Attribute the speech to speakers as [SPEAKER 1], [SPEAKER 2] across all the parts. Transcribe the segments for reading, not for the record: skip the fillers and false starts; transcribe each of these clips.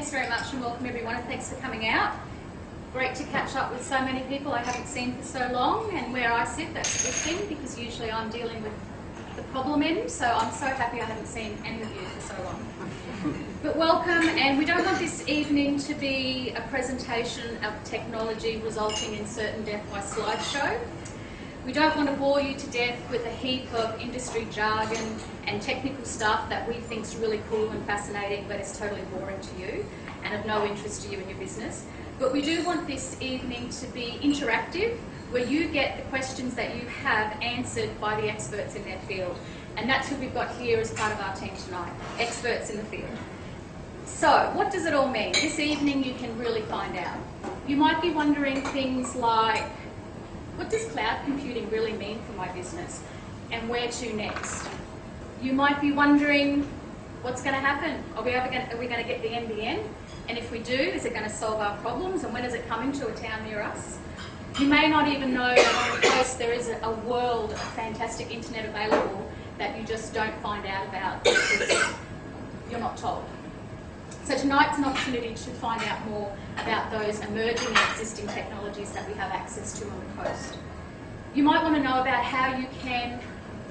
[SPEAKER 1] Thanks very much and welcome everyone, and thanks for coming out. Great to catch up with so many people I haven't seen for so long, and where I sit, that's a good thing because usually I'm dealing with the problem end, so I'm so happy I haven't seen any of you for so long. But welcome, and we don't want this evening to be a presentation of technology resulting in certain death by slideshow. We don't want to bore you to death with a heap of industry jargon and technical stuff that we think is really cool and fascinating, but is totally boring to you and of no interest to you in your business. But we do want this evening to be interactive, where you get the questions that you have answered by the experts in their field. And that's who we've got here as part of our team tonight, experts in the field. So, what does it all mean? This evening you can really find out. You might be wondering things like, what does cloud computing really mean for my business? And where to next? You might be wondering, what's going to happen? Are we going to get the NBN? And if we do, is it going to solve our problems? And when is it coming to a town near us? You may not even know that on the coast there is a world of fantastic internet available that you just don't find out about because you're not told. So tonight's an opportunity to find out more about those emerging and existing technologies that we have access to on the coast. You might want to know about how you can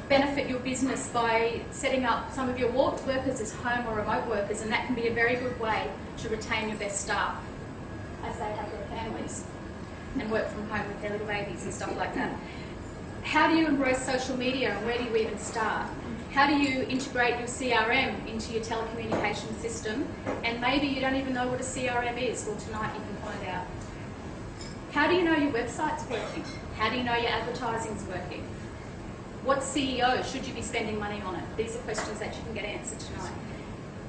[SPEAKER 1] benefit your business by setting up some of your workers as home or remote workers, and that can be a very good way to retain your best staff as they have their families and work from home with their little babies and stuff like that. How do you embrace social media, and where do you even start? How do you integrate your CRM into your telecommunication system? And maybe you don't even know what a CRM is. Well, tonight you can find out. How do you know your website's working? How do you know your advertising's working? What CEO should you be spending money on it? These are questions that you can get answered tonight.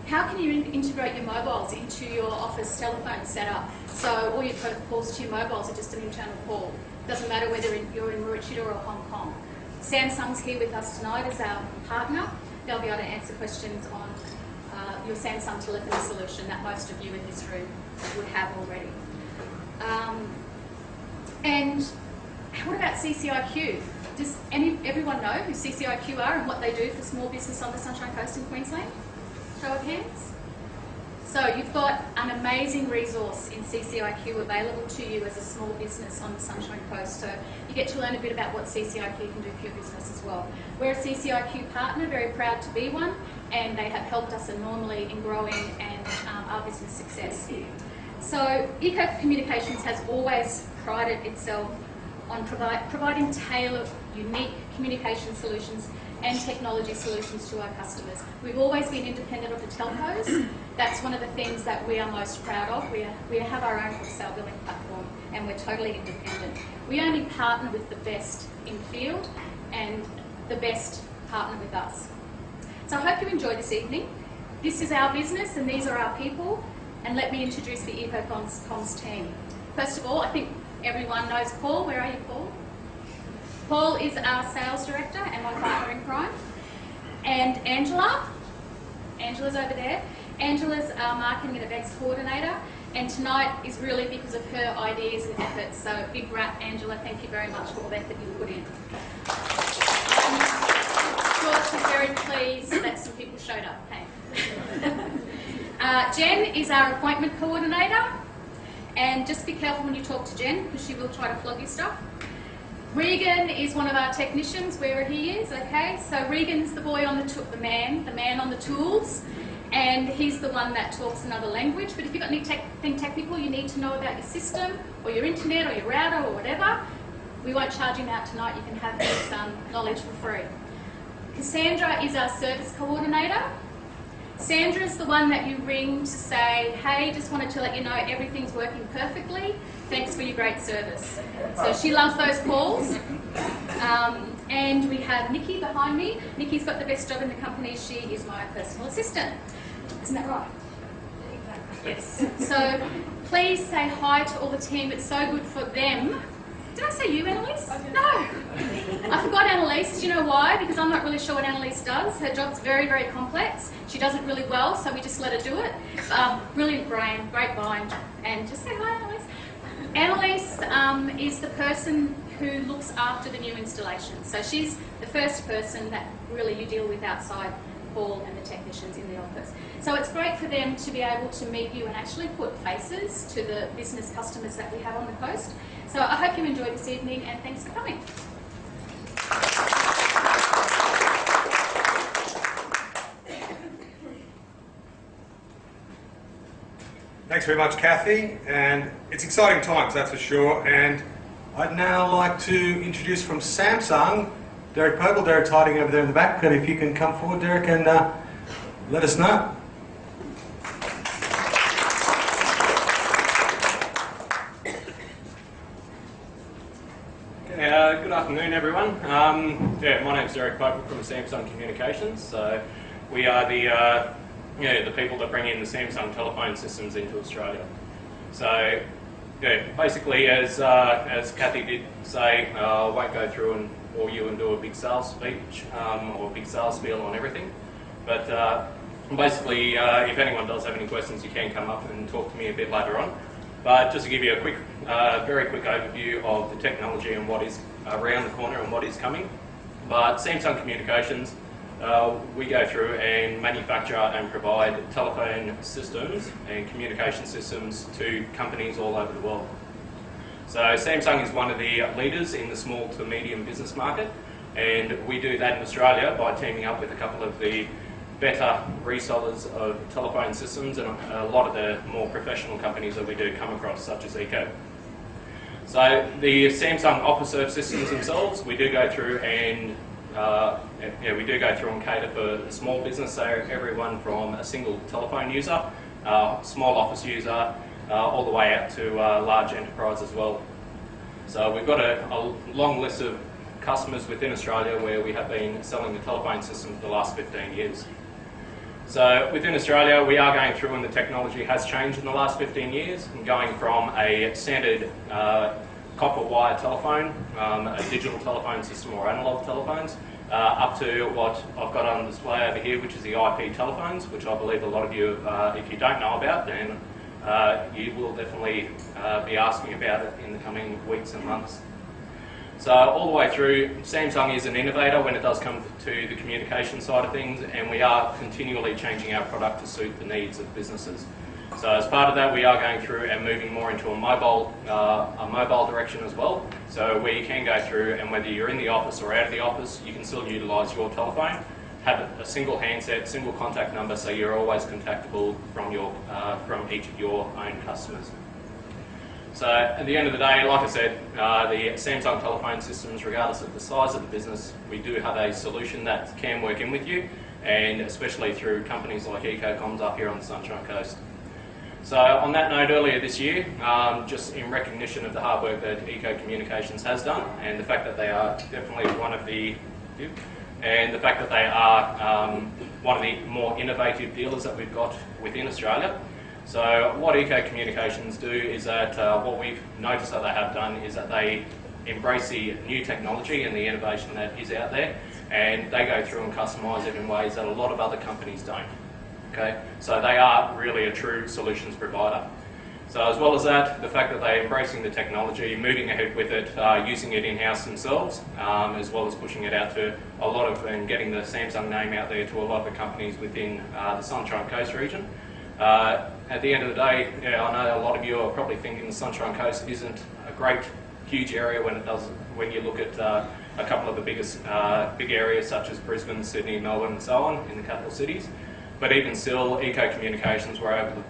[SPEAKER 1] How can you integrate your mobiles into your office telephone setup so all your calls to your mobiles are just an internal call? Doesn't matter whether you're in Maroochydore or Hong Kong. Samsung's here with us tonight as our partner. They'll be able to answer questions on your Samsung telephony solution that most of you in this room would have already. And what about CCIQ? Does everyone know who CCIQ are and what they do for small business on the Sunshine Coast in Queensland? Show of hands. So you've got an amazing resource in CCIQ available to you as a small business on the Sunshine Coast. So you get to learn a bit about what CCIQ can do for your business as well. We're a CCIQ partner, very proud to be one, and they have helped us enormously in growing and our business success. So Eco Communications has always prided itself on providing tailored, unique communication solutions and technology solutions to our customers. We've always been independent of the telcos. That's one of the things that we are most proud of. We have our own wholesale billing platform and we're totally independent. We only partner with the best in field and the best partner with us. So I hope you enjoy this evening. This is our business and these are our people, and let me introduce the EcoComms team. First of all, I think everyone knows Paul. Where are you, Paul? Paul is our sales director and my partner in crime. And Angela. Angela's over there. Angela's our marketing and events coordinator. And tonight is really because of her ideas and efforts. So big wrap, Angela. Thank you very much for all the effort you put in. I'm sure she's very pleased that some people showed up. Hey. Jen is our appointment coordinator. And just be careful when you talk to Jen because she will try to flog your stuff. Regan is one of our technicians, wherever he is, okay? So Regan's the boy on the man on the tools, and he's the one that talks another language. But if you've got anything technical you need to know about your system, or your internet, or your router, or whatever, we won't charge him out tonight. You can have his knowledge for free. Cassandra is our service coordinator. Sandra's the one that you ring to say, hey, just wanted to let you know everything's working perfectly. Thanks for your great service. So she loves those calls. And we have Nikki behind me. Nikki's got the best job in the company. She is my personal assistant. Isn't that right? Yes. So please say hi to all the team. It's so good for them. Did I say you, Annalise? No. I forgot Annalise. Do you know why? Because I'm not really sure what Annalise does. Her job's very, very complex. She does it really well, so we just let her do it. Brilliant brain, great mind. And just say hi, Annalise. Annalise is the person who looks after the new installation. So she's the first person that really you deal with outside Paul and the technicians in the office. So it's great for them to be able to meet you and actually put faces to the business customers that we have on the coast. So I hope you enjoyed this evening, and thanks for coming.
[SPEAKER 2] Thanks very much, Kathy, and it's exciting times, that's for sure. And I'd now like to introduce from Samsung, Derek Pogle. Derek's hiding over there in the back, but if you can come forward, Derek, and let us know.
[SPEAKER 3] Good afternoon, everyone. My name's Derek Pogle from Samsung Communications. So we are the people that bring in the Samsung telephone systems into Australia. So basically, as Kathy did say, I won't go through and bore you and do a big sales speech or a big sales spiel on everything. But basically, if anyone does have any questions, you can come up and talk to me a bit later on. But just to give you a quick, very quick overview of the technology and what is around the corner and what is coming. But Samsung Communications, we go through and manufacture and provide telephone systems and communication systems to companies all over the world. So Samsung is one of the leaders in the small to medium business market, and we do that in Australia by teaming up with a couple of the better resellers of telephone systems and a lot of the more professional companies that we do come across, such as ECO. So the Samsung Office systems themselves, we do go through and cater for the small business, so everyone from a single telephone user, small office user, all the way out to large enterprise as well. So we've got a long list of customers within Australia where we have been selling the telephone system for the last 15 years. So within Australia, we are going through, and the technology has changed in the last 15 years, and going from a standard copper wire telephone, a digital telephone system or analog telephones, up to what I've got on display over here, which is the IP telephones, which I believe a lot of you, if you don't know about, then you will definitely be asking about it in the coming weeks and months. So all the way through, Samsung is an innovator when it does come to the communication side of things, and we are continually changing our product to suit the needs of businesses. So as part of that, we are going through and moving more into a mobile direction as well. So where you can go through, and whether you're in the office or out of the office, you can still utilise your telephone, have a single handset, single contact number, so you're always contactable from each of your own customers. So at the end of the day, like I said, the Samsung telephone systems, regardless of the size of the business, we do have a solution that can work in with you, and especially through companies like EcoComms up here on the Sunshine Coast. So on that note, earlier this year, just in recognition of the hard work that Eco Communications has done, and the fact that they are definitely one of the more innovative dealers that we've got within Australia. So what Eco Communications do is that what we've noticed that they have done is that they embrace the new technology and the innovation that is out there, and they go through and customise it in ways that a lot of other companies don't. Okay, so they are really a true solutions provider. So as well as that, the fact that they're embracing the technology, moving ahead with it, using it in-house themselves, as well as pushing it out to a lot of, and getting the Samsung name out there to a lot of the companies within the Sunshine Coast region. At the end of the day, I know a lot of you are probably thinking the Sunshine Coast isn't a great, huge area when you look at a couple of the big areas such as Brisbane, Sydney, Melbourne and so on in the capital cities. But even still, Eco Communications were able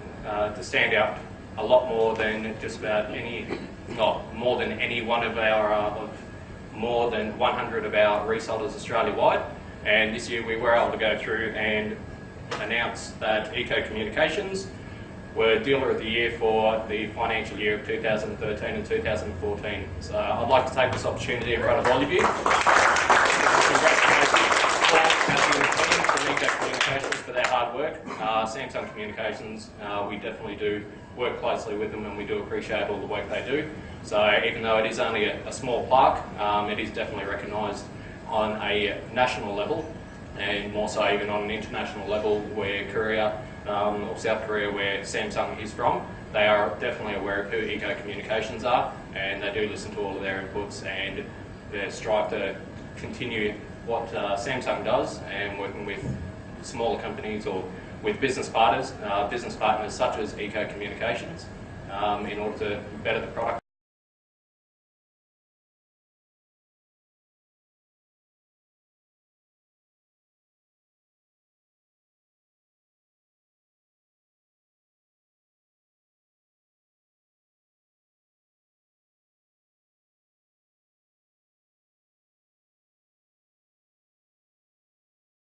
[SPEAKER 3] to stand out a lot more than just about more than any one of our, more than 100 of our resellers Australia-wide. And this year we were able to go through and announce that Eco Communications were Dealer of the Year for the financial year of 2013 and 2014. So I'd like to take this opportunity in front of all of you. Eco Communications for their hard work. Samsung Communications, we definitely do work closely with them, and we do appreciate all the work they do. So even though it is only a small plaque, it is definitely recognised on a national level, and more so even on an international level where Korea or South Korea, where Samsung is from, they are definitely aware of who Eco Communications are, and they do listen to all of their inputs, and they strive to continue what Samsung does, and working with smaller companies or with business partners such as Eco Communications in order to better the product.